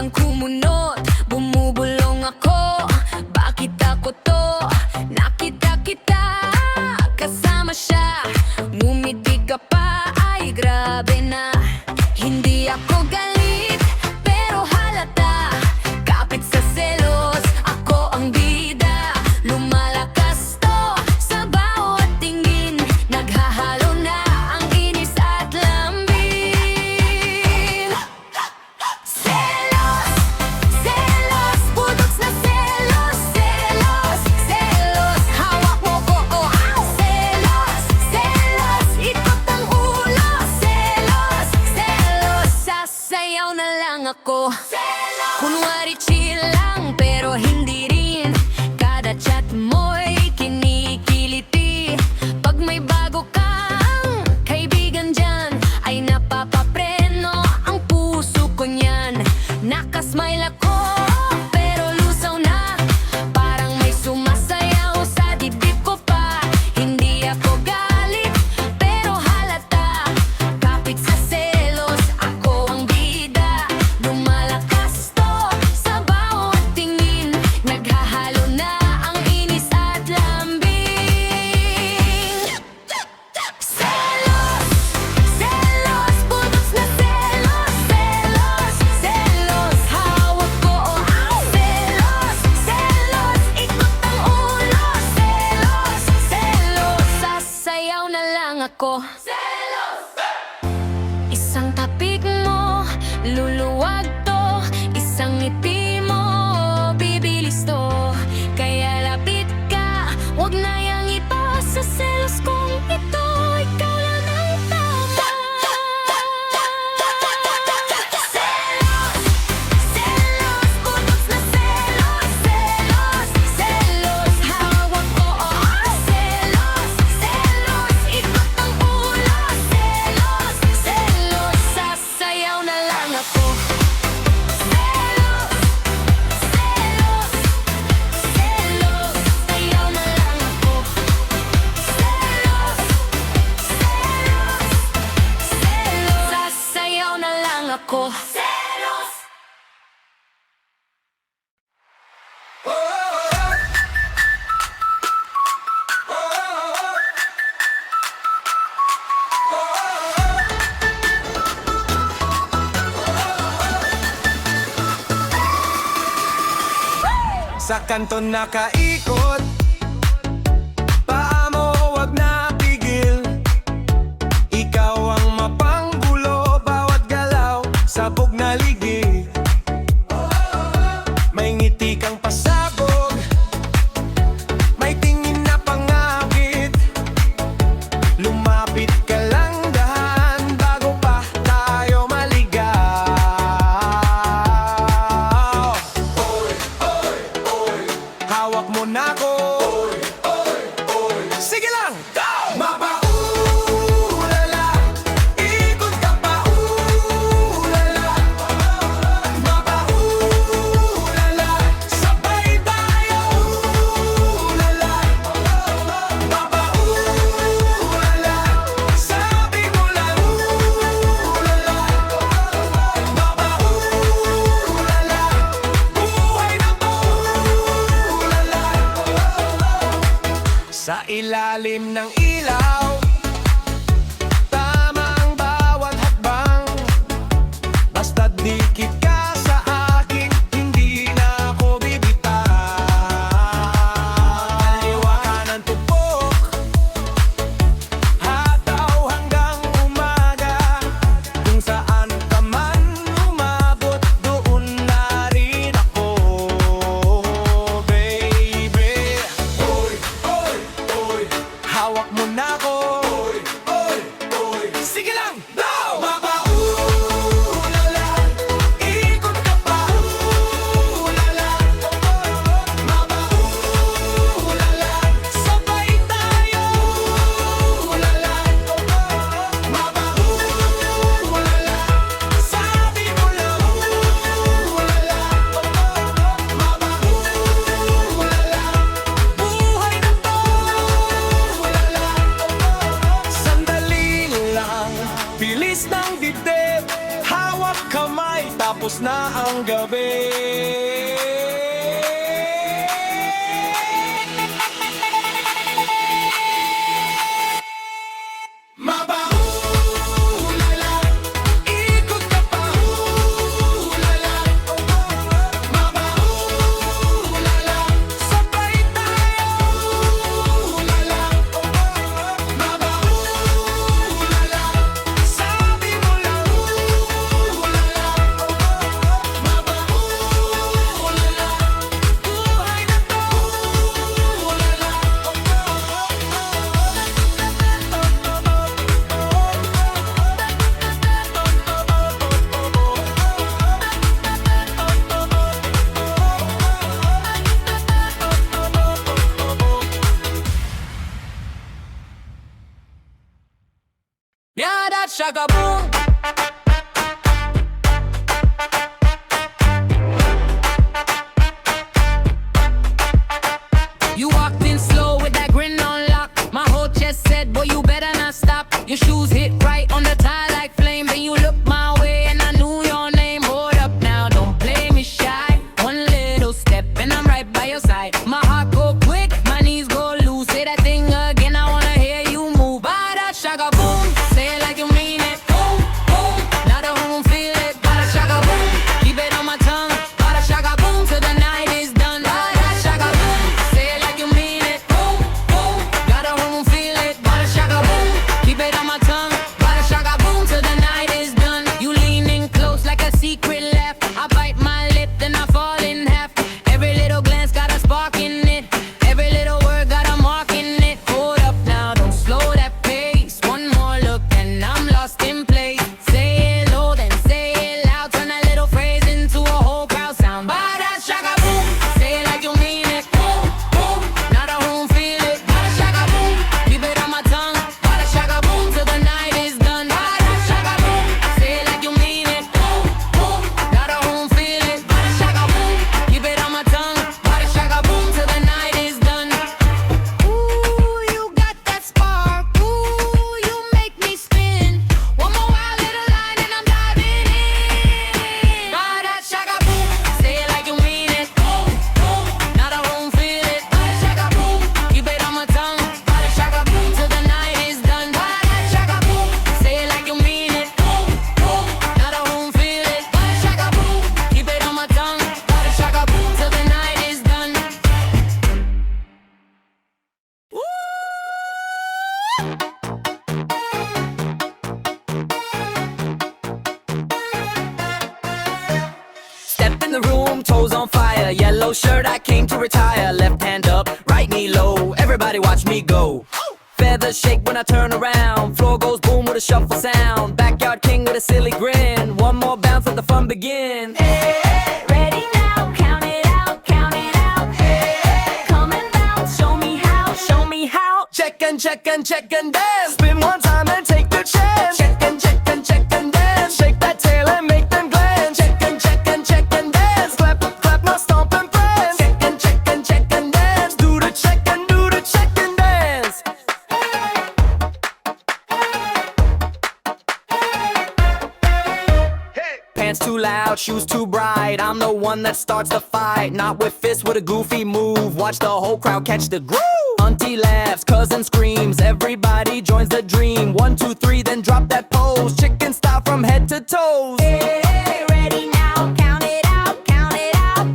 biglang kumunot, bumubulong ako. Bakit ako to? Nakita kita, kasama siya. Ngumiti ka pa, ay grabe na. Hindi ako galit, pero halata. Kapit sa selos, ako ang bida. Lumalakas to sa bawat tingin. Naghahalo na ang inis at lambing. Selos, selos, budots na selos. Selos, selos, hawak mo ko, oh. Selos, selos, ikot ang ulo. Selos, selos, sasayaw na lang ako. Kunwari chill lang, pero hindi rin. Kada chat mo'y kinikiliti. Pag may bago kang kaibigan dyan, ay napapapreno ang puso ko niyan. Nakasmile ako, pero lusaw na. Parang may sumasayaw sa dibdib ko pa. Hindi ako galit, pero halata. Kapit sa selos, ako ang bida. Lumalakas to sa bawat tingin. Naghahalo na ang inis at lambing. Selos, selos, budots na selos. Selos, selos, hawak ko, oh. Selos, selos, ikot ang ulo. Selos, selos, sasayaw na lang ako. Isang tapik mo, luluwag to. Isang ngiti mo, bibilis to. Kaya lapit ka, wag na yang ipasa selos kung ito ikaw lang ang tama. Selos, selos, budots na selos. Selos, selos, hawak ko, oh. Selos, selos, ikot ang ulo. Selos, selos, sasayaw na lang ako. Selos, selos, selos, sayaw na lang ako. Selos, selos, selos, sasayaw na lang ako. Selos. Sa kanto nakaikot, paa mo wag na pigil. Ikaw ang mapanggulo, bawat galaw, sabog na ligi. May ngiti kang pasabog, may tingin na pangakit. Lumapit ka lang dahan, bago pa tayo maligaw. Hawak mo na ko. Sige lang! Mapaulala, ikot ka pa, ulala. Mapaulala, sabay tayo, ulala. Mapaulala, sabi mo lang, ulala. Mapaulala, buhay na ulala. Sa ilalim ng ilaw, tama ang bawat hakbang. Basta't dikit ka sa akin, hindi na ako bibitaw. Kaliwa kanan tupok, hataw hanggang umaga. Kung saan ka man umabot, doon na rin ako, baby. Hawak mo na ko. Tapos na ang gabi. Mabahulala, ikot ka pa, hulala. Mabahulala, sabay tayo, hulala. Mabahulala, sabi mo lang, hulala. Mabahulala, buhay na to, hulala. Yeah, that's shaka boom. You walked in slow with that grin on lock. My whole chest said, boy, you better not stop. Your shoes hit right on the tie like flame. Then you looked my way and I knew your name. Hold up now, don't play me shy. One little step and I'm right by your side. My heart go quick, my knees go loose. Say that thing again, I wanna hear you move. Bada shaka boom, say it like you mean it. Boom, boom, now the room feel it. Bada shaka boom, keep it on my tongue. Bada shaka boom till the night is done. Bada shaka boom, say it like you mean it. Boom, boom, got the room feel it. Bada shaka boom, keep it on my tongue. Bada shaka boom till the night is done. You lean in close like a secret laugh. I bite my lip, then I fall in half. Every little glance got a spark in it. Every little word got a mark in it. Hold up now, don't slow that pace. One more look and I'm lost in place. Say it low, then say it loud. Turn that little phrase into a whole crowd sound. Bada shaka boom, say it like you mean it. Boom, boom, now the room feel it. Bada shaka boom, keep it on my tongue. Bada shaka boom till the night is done. Bada shaka boom, say it like you mean it. Boom, boom, now the room feel it. Bada shaka boom, keep it on my tongue. Bada shaka boom till the night is done. Ooh, you got that spark. Ooh, you make me spin. One more wild little line and I'm diving in. Bada shaka boom, say it like you mean it. Boom, boom, now the room feel it. Bada shaka boom, keep it on my tongue. Bada shaka boom till the night is done. Bada shaka boom, say it like you mean it. Boom, boom, now the room feel it. Bada shaka boom, keep it on my tongue. Bada shaka boom till the night is done. Step in the room, toes on fire. Yellow shirt, I came to retire. Left hand up, right knee low. Everybody watch me go. Feathers shake when I turn around. Floor goes boom with a shuffle sound. Backyard king with a silly grin. One more bounce, let the fun begin. Ready now, count it out, count it out. Come and bounce, show me how, show me how. Check and check and check and dance. Spin one time and take the chance. Check and check and check and dance. Shake that tail and make them glance. Check and check and check and dance. Clap, clap, now stomp and prance. Check and check and check and dance. Do the check and do the check and dance. Pants too loud, shoes too bright. I'm the one that starts the fight. Not with fists, with a goofy move. Watch the whole crowd catch the groove. Auntie laughs, cousin screams. Everybody joins the dream. 1, 2, 3, then drop that pose. Chicken style from head to toes. Ready now, count it out, count it out.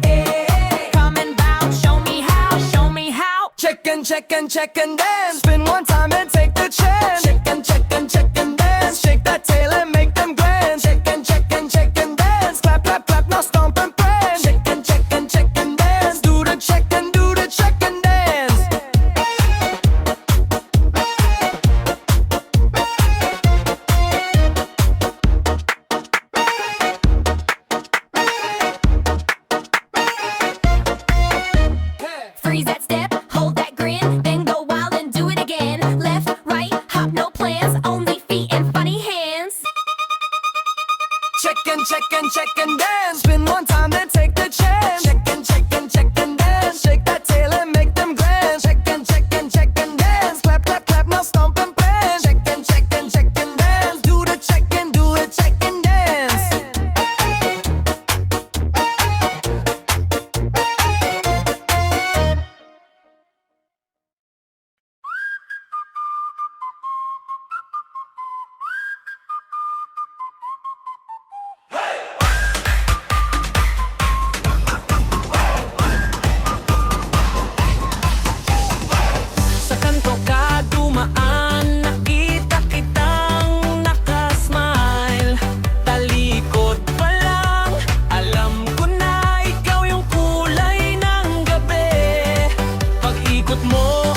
Come and bounce, show me how, show me how. Check and check and check and dance. Spin one time and take the chance. Check and check and check and dance. Shake that tail and make them glance. Check and check and check and dance. Clap, clap, clap, now stomp and prance. Check and check and check and dance. Do the check and do the check and dance. Freeze that step, hold that grin, then go wild and do it again. Left, right, hop, no plans, only feet and funny hands. Check and check and check and dance. Spin one time, then take the chance. Check and check and check and dance. Shake that tail and make them glance. Check and check and check and dance. Clap, clap, clap, now stomp and prance. Check and check and check and dance. Do the check and do the check and dance. ikot mo